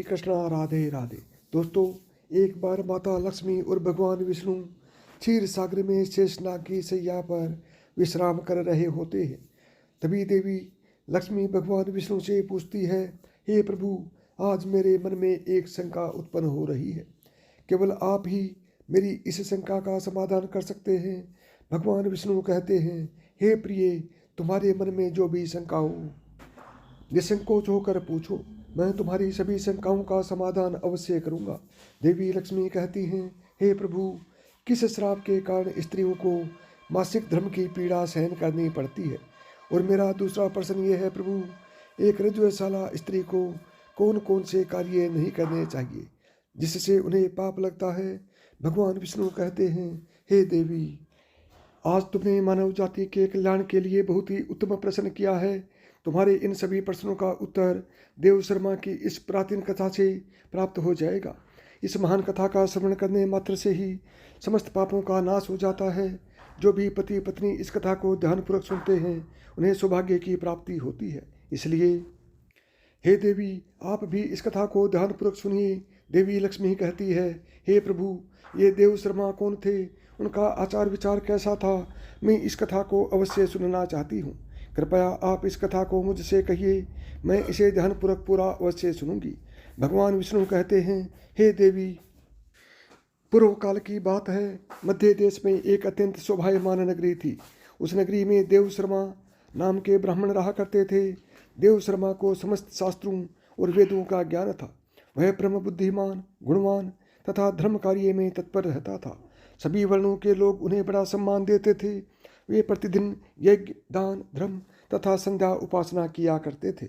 कृष्णा, राधे राधे। दोस्तों, एक बार माता लक्ष्मी और भगवान विष्णु क्षीर सागर में शेषनाग की सैया पर विश्राम कर रहे होते हैं। तभी देवी लक्ष्मी भगवान विष्णु से पूछती है, हे प्रभु, आज मेरे मन में एक शंका उत्पन्न हो रही है। केवल आप ही मेरी इस शंका का समाधान कर सकते हैं। भगवान विष्णु कहते हैं, हे प्रिय, तुम्हारे मन में जो भी शंका हो निसंकोच होकर पूछो, मैं तुम्हारी सभी शंकाओं का समाधान अवश्य करूंगा। देवी लक्ष्मी कहती हैं, हे प्रभु, किस श्राप के कारण स्त्रियों को मासिक धर्म की पीड़ा सहन करनी पड़ती है? और मेरा दूसरा प्रश्न ये है प्रभु, एक रजस्वला स्त्री को कौन कौन से कार्य नहीं करने चाहिए जिससे उन्हें पाप लगता है? भगवान विष्णु कहते हैं, हे देवी, आज तुमने मानव जाति के कल्याण के लिए बहुत ही उत्तम प्रश्न किया है। तुम्हारे इन सभी प्रश्नों का उत्तर देव शर्मा की इस प्राचीन कथा से प्राप्त हो जाएगा। इस महान कथा का श्रवण करने मात्र से ही समस्त पापों का नाश हो जाता है। जो भी पति पत्नी इस कथा को ध्यानपूर्वक सुनते हैं उन्हें सौभाग्य की प्राप्ति होती है। इसलिए हे देवी, आप भी इस कथा को ध्यानपूर्वक सुनिए। देवी लक्ष्मी कहती है, हे प्रभु, ये देव शर्मा कौन थे? उनका आचार विचार कैसा था? मैं इस कथा को अवश्य सुनना चाहती हूँ। कृपया आप इस कथा को मुझसे कहिए, मैं इसे ध्यानपूर्वक पूरा अवश्य सुनूंगी। भगवान विष्णु कहते हैं, हे देवी, पूर्व काल की बात है। मध्य देश में एक अत्यंत शोभायमान नगरी थी। उस नगरी में देव शर्मा नाम के ब्राह्मण रहा करते थे। देव शर्मा को समस्त शास्त्रों और वेदों का ज्ञान था। वह परम बुद्धिमान, गुणवान तथा धर्म कार्य में तत्पर रहता था। सभी वर्णों के लोग उन्हें बड़ा सम्मान देते थे। वे प्रतिदिन यज्ञ, दान, धर्म तथा संध्या उपासना किया करते थे।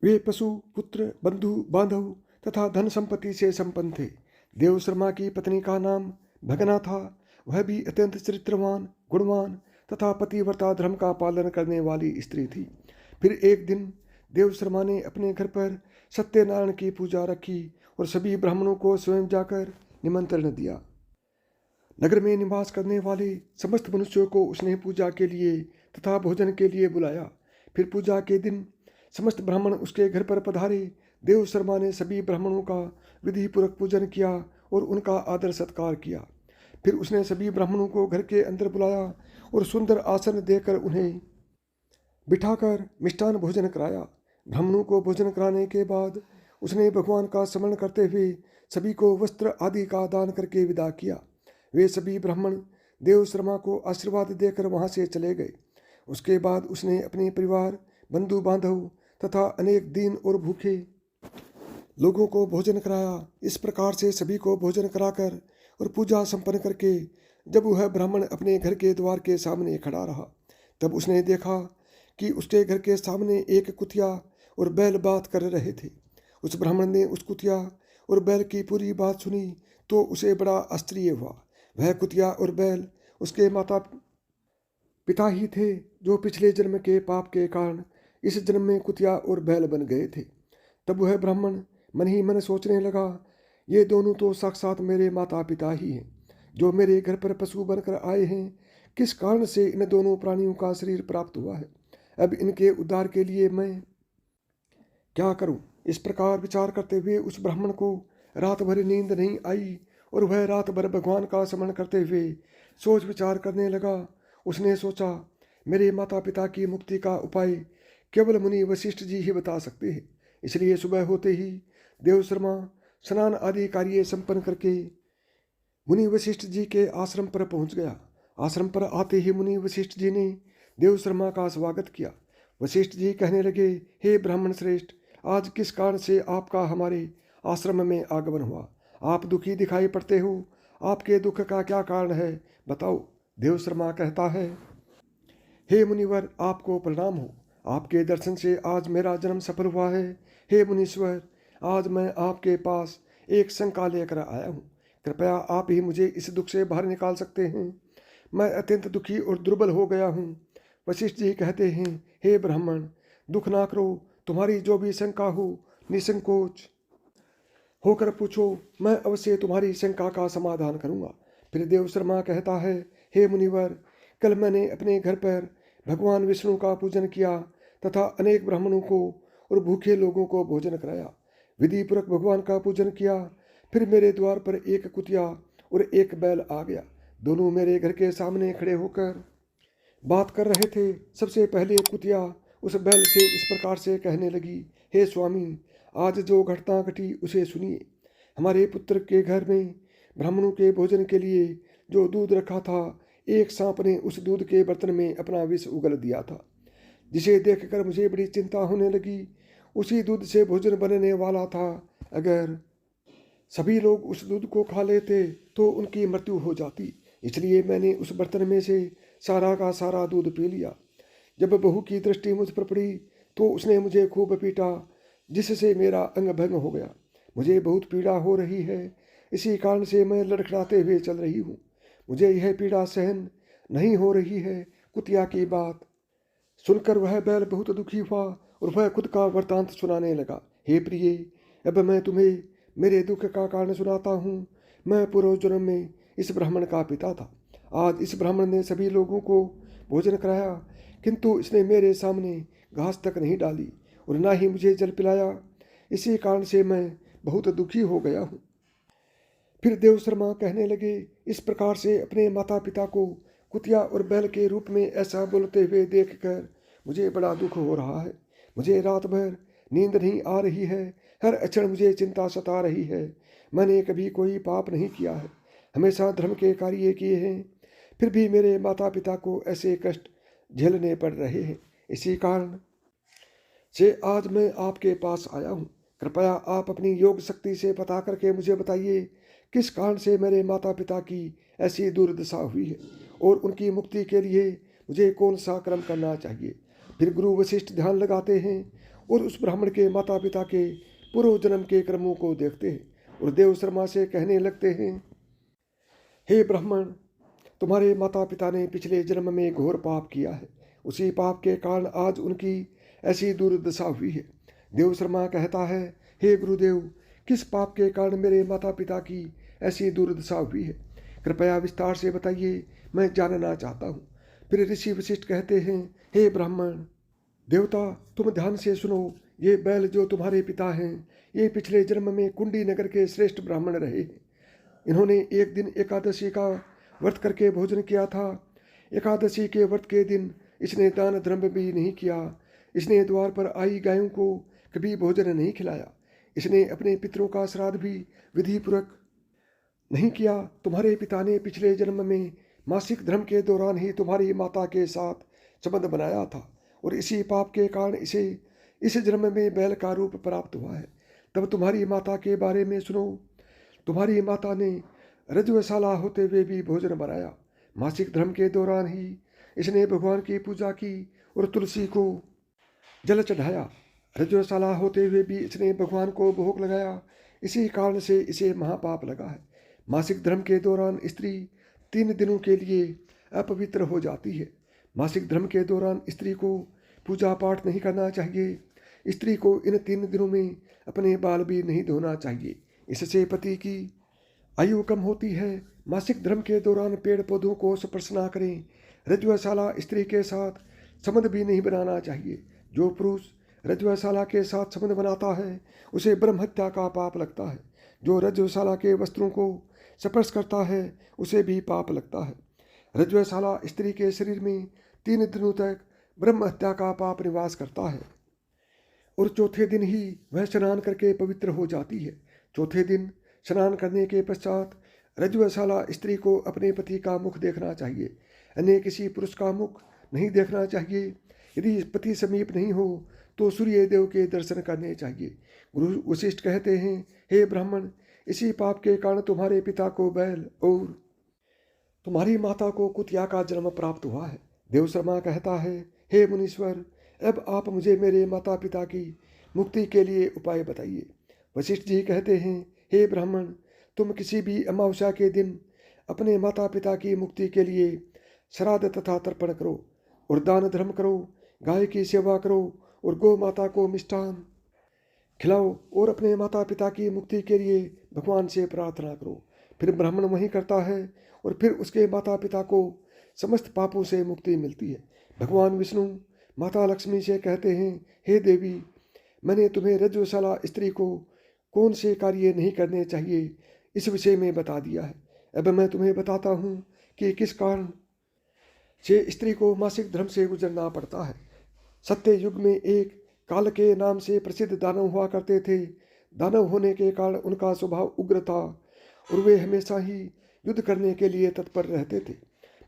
वे पशु, पुत्र, बंधु, बांधव तथा धन संपत्ति से संपन्न थे। देव शर्मा की पत्नी का नाम भगना था। वह भी अत्यंत चरित्रवान, गुणवान तथा पतिव्रता धर्म का पालन करने वाली स्त्री थी। फिर एक दिन देव शर्मा ने अपने घर पर सत्यनारायण की पूजा रखी और सभी ब्राह्मणों को स्वयं जाकर निमंत्रण दिया। नगर में निवास करने वाले समस्त मनुष्यों को उसने पूजा के लिए तथा भोजन के लिए बुलाया। फिर पूजा के दिन समस्त ब्राह्मण उसके घर पर पधारे। देव शर्मा ने सभी ब्राह्मणों का विधिपूर्वक पूजन किया और उनका आदर सत्कार किया। फिर उसने सभी ब्राह्मणों को घर के अंदर बुलाया और सुंदर आसन देकर उन्हें बिठाकर मिष्टान भोजन कराया। ब्राह्मणों को भोजन कराने के बाद उसने भगवान का स्मरण करते हुए सभी को वस्त्र आदि का दान करके विदा किया। वे सभी ब्राह्मण देव शर्मा को आशीर्वाद देकर वहां से चले गए। उसके बाद उसने अपने परिवार, बंधु बांधव तथा अनेक दीन और भूखे लोगों को भोजन कराया। इस प्रकार से सभी को भोजन कराकर और पूजा संपन्न करके जब वह ब्राह्मण अपने घर के द्वार के सामने खड़ा रहा, तब उसने देखा कि उसके घर के सामने एक कुतिया और बैल बात कर रहे थे। उस ब्राह्मण ने उस कुतिया और बैल की पूरी बात सुनी तो उसे बड़ा आश्चर्य हुआ। वह कुतिया और बैल उसके माता पिता ही थे, जो पिछले जन्म के पाप के कारण इस जन्म में कुतिया और बैल बन गए थे। तब वह ब्राह्मण मन ही मन सोचने लगा, ये दोनों तो साक्षात मेरे माता पिता ही हैं, जो मेरे घर पर पशु बनकर आए हैं। किस कारण से इन दोनों प्राणियों का शरीर प्राप्त हुआ है? अब इनके उद्धार के लिए मैं क्या करूं? इस प्रकार विचार करते हुए उस ब्राह्मण को रात भर नींद नहीं आई और वह रात भर भगवान का स्मरण करते हुए सोच विचार करने लगा। उसने सोचा, मेरे माता पिता की मुक्ति का उपाय केवल मुनि वशिष्ठ जी ही बता सकते हैं। इसलिए सुबह होते ही देव शर्मा स्नान आदि कार्य संपन्न करके मुनि वशिष्ठ जी के आश्रम पर पहुंच गया। आश्रम पर आते ही मुनि वशिष्ठ जी ने देव शर्मा का स्वागत किया। वशिष्ठ जी कहने लगे, हे ब्राह्मण श्रेष्ठ, आज किस कारण से आपका हमारे आश्रम में आगमन हुआ? आप दुखी दिखाई पड़ते हो। आपके दुख का क्या कारण है, बताओ। देव शर्मा कहता है, हे मुनिवर, आपको प्रणाम हो। आपके दर्शन से आज मेरा जन्म सफल हुआ है। हे मुनीश्वर, आज मैं आपके पास एक शंका लेकर आया हूँ। कृपया आप ही मुझे इस दुख से बाहर निकाल सकते हैं। मैं अत्यंत दुखी और दुर्बल हो गया हूँ। वशिष्ठ जी कहते हैं, हे ब्राह्मण, दुख ना करो। तुम्हारी जो भी शंका हो निसंकोच होकर पूछो, मैं अवश्य तुम्हारी शंका का समाधान करूंगा। फिर देव शर्मा कहता है, हे मुनिवर, कल मैंने अपने घर पर भगवान विष्णु का पूजन किया तथा अनेक ब्राह्मणों को और भूखे लोगों को भोजन कराया। विधिपूर्वक भगवान का पूजन किया। फिर मेरे द्वार पर एक कुतिया और एक बैल आ गया। दोनों मेरे घर के सामने खड़े होकर बात कर रहे थे। सबसे पहले कुतिया उस बैल से इस प्रकार से कहने लगी, हे स्वामी, आज जो घटना घटी उसे सुनिए। हमारे पुत्र के घर में ब्राह्मणों के भोजन के लिए जो दूध रखा था, एक सांप ने उस दूध के बर्तन में अपना विष उगल दिया था, जिसे देखकर मुझे बड़ी चिंता होने लगी। उसी दूध से भोजन बनने वाला था। अगर सभी लोग उस दूध को खा लेते तो उनकी मृत्यु हो जाती, इसलिए मैंने उस बर्तन में से सारा का सारा दूध पी लिया। जब बहू की दृष्टि मुझ पर पड़ी तो उसने मुझे खूब पीटा, जिससे मेरा अंग भंग हो गया। मुझे बहुत पीड़ा हो रही है, इसी कारण से मैं लड़खड़ाते हुए चल रही हूँ। मुझे यह पीड़ा सहन नहीं हो रही है। कुतिया की बात सुनकर वह बैल बहुत दुखी हुआ और वह खुद का वृतांत सुनाने लगा। हे प्रिय, अब मैं तुम्हें मेरे दुख का कारण सुनाता हूँ। मैं पूर्व जन्म में इस ब्राह्मण का पिता था। आज इस ब्राह्मण ने सभी लोगों को भोजन कराया, किंतु इसने मेरे सामने घास तक नहीं डाली और ना ही मुझे जल पिलाया। इसी कारण से मैं बहुत दुखी हो गया हूँ। फिर देव शर्मा कहने लगे, इस प्रकार से अपने माता पिता को कुतिया और बैल के रूप में ऐसा बोलते हुए देखकर मुझे बड़ा दुख हो रहा है। मुझे रात भर नींद नहीं आ रही है। हर क्षण मुझे चिंता सता रही है। मैंने कभी कोई पाप नहीं किया है, हमेशा धर्म के कार्य किए हैं, फिर भी मेरे माता पिता को ऐसे कष्ट झेलने पड़ रहे हैं। इसी कारण से आज मैं आपके पास आया हूँ। कृपया आप अपनी योग शक्ति से पता करके मुझे बताइए, किस कारण से मेरे माता पिता की ऐसी दुर्दशा हुई है और उनकी मुक्ति के लिए मुझे कौन सा कर्म करना चाहिए। फिर गुरु वशिष्ठ ध्यान लगाते हैं और उस ब्राह्मण के माता पिता के पूर्व जन्म के कर्मों को देखते हैं और देव शर्मा से कहने लगते हैं, हे ब्राह्मण, तुम्हारे माता पिता ने पिछले जन्म में घोर पाप किया है। उसी पाप के कारण आज उनकी ऐसी दुर्दशा हुई है। देव शर्मा कहता है, हे गुरुदेव, किस पाप के कारण मेरे माता पिता की ऐसी दुर्दशा हुई है? कृपया विस्तार से बताइए, मैं जानना चाहता हूँ। फिर ऋषि वशिष्ठ कहते हैं, हे ब्राह्मण देवता, तुम ध्यान से सुनो। ये बैल जो तुम्हारे पिता हैं, ये पिछले जन्म में कुंडी नगर के श्रेष्ठ ब्राह्मण रहे हैं। इन्होंने एक दिन एकादशी का व्रत करके भोजन किया था। एकादशी के व्रत के दिन इसने दान धर्म भी नहीं किया। इसने द्वार पर आई गायों को कभी भोजन नहीं खिलाया। इसने अपने पितरों का श्राद्ध भी विधिपूर्वक नहीं किया। तुम्हारे पिता ने पिछले जन्म में मासिक धर्म के दौरान ही तुम्हारी माता के साथ संबंध बनाया था और इसी पाप के कारण इसे इस जन्म में बैल का रूप प्राप्त हुआ है। तब तुम्हारी माता के बारे में सुनो। तुम्हारी माता ने रजवशाला होते हुए भी भोजन बनाया। मासिक धर्म के दौरान ही इसने भगवान की पूजा की और तुलसी को जल चढ़ाया। रजवशाला होते हुए भी इसने भगवान को भोग लगाया। इसी कारण से इसे महापाप लगा है। मासिक धर्म के दौरान स्त्री 3 दिनों के लिए अपवित्र हो जाती है। मासिक धर्म के दौरान स्त्री को पूजा पाठ नहीं करना चाहिए। स्त्री को इन 3 दिनों में अपने बाल भी नहीं धोना चाहिए। इससे पति की आयु कम होती है। मासिक धर्म के दौरान पेड़ पौधों को स्पर्श न करें। रजवशाला स्त्री के साथ संबंध भी नहीं बनाना चाहिए। जो पुरुष रजवशाला के साथ संबंध बनाता है उसे ब्रह्म हत्या का पाप लगता है। जो रजवशाला के वस्त्रों को स्पर्श करता है उसे भी पाप लगता है। रजवशाला स्त्री के शरीर में 3 दिनों तक ब्रह्म हत्या का पाप निवास करता है और चौथे दिन ही वह स्नान करके पवित्र हो जाती है। चौथे दिन स्नान करने के पश्चात रजवशाला स्त्री को अपने पति का मुख देखना चाहिए, अन्य किसी पुरुष का मुख नहीं देखना चाहिए। यदि पति समीप नहीं हो तो सूर्य देव के दर्शन करने चाहिए। गुरु वशिष्ठ कहते हैं, हे ब्राह्मण, इसी पाप के कारण तुम्हारे पिता को बैल और तुम्हारी माता को कुतिया का जन्म प्राप्त हुआ है। देव शर्मा कहता है, हे मुनीश्वर, अब आप मुझे मेरे माता पिता की मुक्ति के लिए उपाय बताइए। वशिष्ठ जी कहते हैं, हे ब्राह्मण, तुम किसी भी अमावस्या के दिन अपने माता पिता की मुक्ति के लिए श्राद्ध तथा तर्पण करो और दान धर्म करो, गाय की सेवा करो और गौ माता को मिष्ठान खिलाओ और अपने माता पिता की मुक्ति के लिए भगवान से प्रार्थना करो। फिर ब्राह्मण वही करता है और फिर उसके माता पिता को समस्त पापों से मुक्ति मिलती है। भगवान विष्णु माता लक्ष्मी से कहते हैं, हे देवी, मैंने तुम्हें रजवशाला स्त्री को कौन से कार्य नहीं करने चाहिए, इस विषय में बता दिया है। अब मैं तुम्हें बताता हूँ कि किस कारण से स्त्री को मासिक धर्म से गुजरना पड़ता है। सत्य युग में एक काल के नाम से प्रसिद्ध दानव हुआ करते थे। दानव होने के कारण उनका स्वभाव उग्र था और वे हमेशा ही युद्ध करने के लिए तत्पर रहते थे।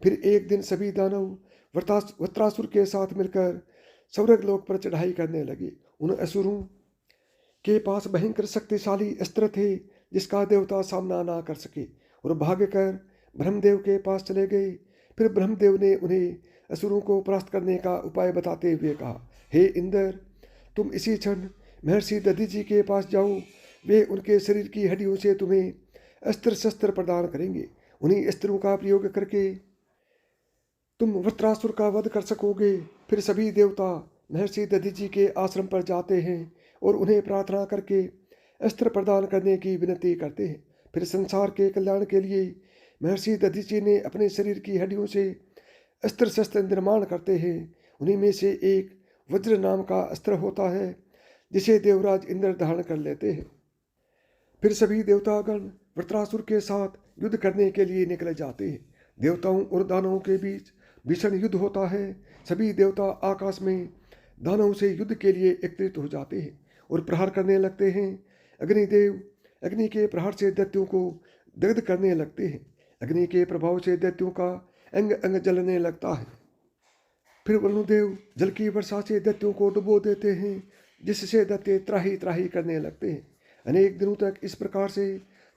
फिर एक दिन सभी दानव वृत्रासुर के साथ मिलकर स्वर्ग लोक पर चढ़ाई करने लगे। उन असुरों के पास भयंकर शक्तिशाली अस्त्र थे जिसका देवता सामना ना कर सके और भागकर ब्रह्मदेव के पास चले गए। फिर ब्रह्मदेव ने उन्हें असुरों को परास्त करने का उपाय बताते हुए कहा, हे इंद्र, तुम इसी क्षण महर्षि दधीचि के पास जाओ। वे उनके शरीर की हड्डियों से तुम्हें अस्त्र शस्त्र प्रदान करेंगे। उन्हीं अस्त्रों का प्रयोग करके तुम वृत्रासुर का वध कर सकोगे। फिर सभी देवता महर्षि दधीचि के आश्रम पर जाते हैं और उन्हें प्रार्थना करके अस्त्र प्रदान करने की विनती करते हैं। फिर संसार के कल्याण के लिए महर्षि दधीचि ने अपने शरीर की हड्डियों से अस्त्र शस्त्र निर्माण करते हैं। उन्हीं में से एक वज्र नाम का अस्त्र होता है जिसे देवराज इंद्र धारण कर लेते हैं। फिर सभी देवतागण वृत्रासुर के साथ युद्ध करने के लिए निकल जाते हैं। देवताओं और दानवों के बीच भीषण युद्ध होता है। सभी देवता आकाश में दानवों से युद्ध के लिए एकत्रित हो जाते हैं और प्रहार करने लगते हैं। अग्निदेव अग्नि के प्रहार से दैत्यों को दग्ध करने लगते हैं। अग्नि के प्रभाव से दैत्यों का अंग अंग जलने लगता है। फिर वरुणदेव जल की वर्षा से दैत्यों को डुबो देते हैं, जिससे दैत्य त्राही त्राही करने लगते हैं। अनेक दिनों तक इस प्रकार से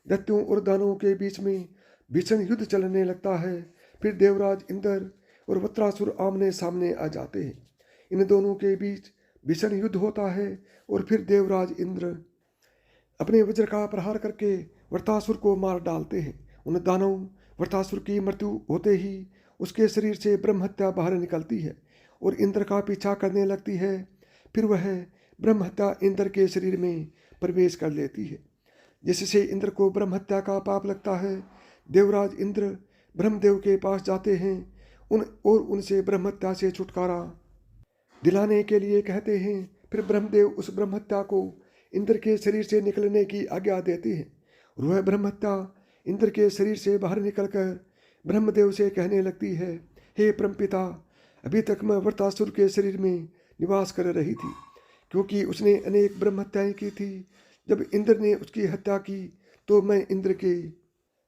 दैत्यों और दानवों के बीच में भीषण युद्ध चलने लगता है। फिर देवराज इंद्र और वृत्रासुर आमने सामने आ जाते हैं। इन दोनों के बीच भीषण युद्ध होता है और फिर देवराज इंद्र अपने वज्र का प्रहार करके वृत्रासुर को मार डालते हैं। उन दानव वृत्रासुर की मृत्यु होते ही उसके शरीर से ब्रह्महत्या बाहर निकलती है और इंद्र का पीछा करने लगती है। फिर वह ब्रह्महत्या इंद्र के शरीर में प्रवेश कर लेती है, जिससे इंद्र को ब्रह्महत्या का पाप लगता है। देवराज इंद्र ब्रह्मदेव के पास जाते हैं उनसे ब्रह्महत्या से छुटकारा दिलाने के लिए कहते हैं। फिर ब्रह्मदेव उस ब्रह्महत्या को इंद्र के शरीर से निकलने की आज्ञा देते हैं। वह ब्रह्महत्या इंद्र के शरीर से बाहर निकलकर ब्रह्मदेव से कहने लगती है, हे परमपिता, अभी तक मैं वृत्रासुर के शरीर में निवास कर रही थी, क्योंकि उसने अनेक ब्रह्महत्याएं की थी। जब इंद्र ने उसकी हत्या की तो मैं इंद्र के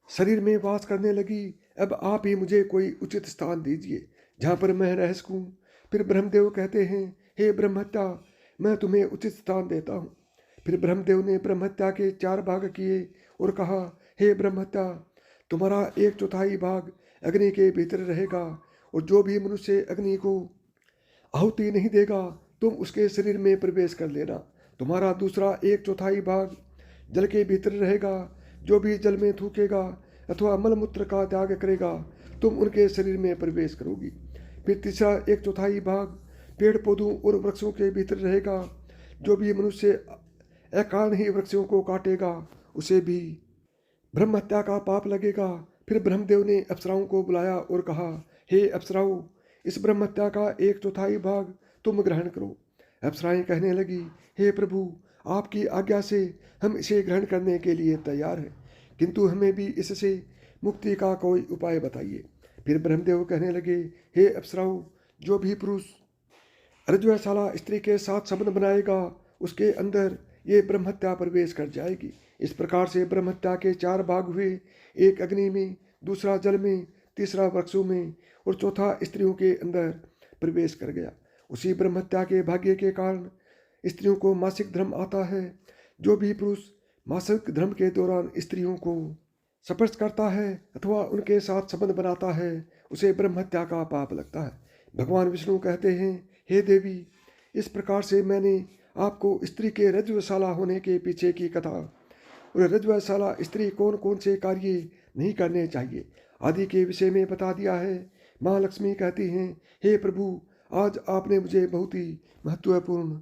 शरीर में वास करने लगी। अब आप ही मुझे कोई उचित स्थान दीजिए जहाँ पर मैं रह सकूँ। फिर ब्रह्मदेव कहते हैं, हे ब्रह्महत्या, मैं तुम्हें उचित स्थान देता हूँ। फिर ब्रह्मदेव ने ब्रह्महत्या के 4 भाग किए और कहा, हे ब्रह्महत्या, तुम्हारा 1/4 भाग अग्नि के भीतर रहेगा और जो भी मनुष्य अग्नि को आहुति नहीं देगा तुम उसके शरीर में प्रवेश कर लेना। तुम्हारा दूसरा 1/4 भाग जल के भीतर रहेगा। जो भी जल में थूकेगा अथवा मलमूत्र का त्याग करेगा तुम उनके शरीर में प्रवेश करोगी। फिर तीसरा 1/4 भाग पेड़ पौधों और वृक्षों के भीतर रहेगा। जो भी मनुष्य अकारण ही वृक्षों को काटेगा उसे भी ब्रह्महत्या का पाप लगेगा। फिर ब्रह्मदेव ने अप्सराओं को बुलाया और कहा, हे अप्सराओं, इस ब्रह्महत्या का 1/4 भाग तुम ग्रहण करो। अप्सराएं कहने लगी, हे प्रभु, आपकी आज्ञा से हम इसे ग्रहण करने के लिए तैयार हैं, किंतु हमें भी इससे मुक्ति का कोई उपाय बताइए। फिर ब्रह्मदेव कहने लगे, हे अप्सराओं, जो भी पुरुष रज्जुशाला स्त्री के साथ संबंध बनाएगा उसके अंदर ये ब्रह्महत्या प्रवेश कर जाएगी। इस प्रकार से ब्रह्महत्या के 4 भाग हुए, एक अग्नि में, दूसरा जल में, तीसरा वृक्षों में और चौथा स्त्रियों के अंदर प्रवेश कर गया। उसी ब्रह्महत्या के भाग्य के कारण स्त्रियों को मासिक धर्म आता है। जो भी पुरुष मासिक धर्म के दौरान स्त्रियों को स्पर्श करता है अथवा उनके साथ संबंध बनाता है उसे ब्रह्महत्या का पाप लगता है। भगवान विष्णु कहते हैं, हे देवी, इस प्रकार से मैंने आपको स्त्री के रज्जुशाला होने के पीछे की कथा और रज्जुशाला स्त्री कौन कौन से कार्य नहीं करने चाहिए आदि के विषय में बता दिया है। माँ लक्ष्मी कहती हैं, हे प्रभु, आज आपने मुझे बहुत ही महत्वपूर्ण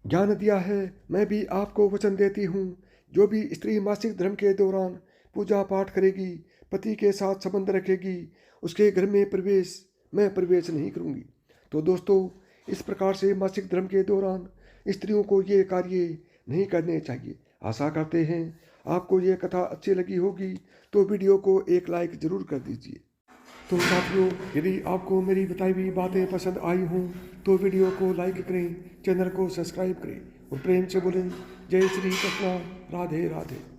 ज्ञान दिया है। मैं भी आपको वचन देती हूँ, जो भी स्त्री मासिक धर्म के दौरान पूजा पाठ करेगी, पति के साथ संबंध रखेगी, उसके घर में मैं प्रवेश नहीं करूँगी। तो दोस्तों, इस प्रकार से मासिक धर्म के दौरान स्त्रियों को ये कार्य नहीं करने चाहिए। आशा करते हैं आपको ये कथा अच्छी लगी होगी, तो वीडियो को एक लाइक ज़रूर कर दीजिए। तो साथियों, यदि आपको मेरी बताई हुई बातें पसंद आई हों तो वीडियो को लाइक करें, चैनल को सब्सक्राइब करें और प्रेम से बोलें जय श्री कृष्ण, राधे राधे।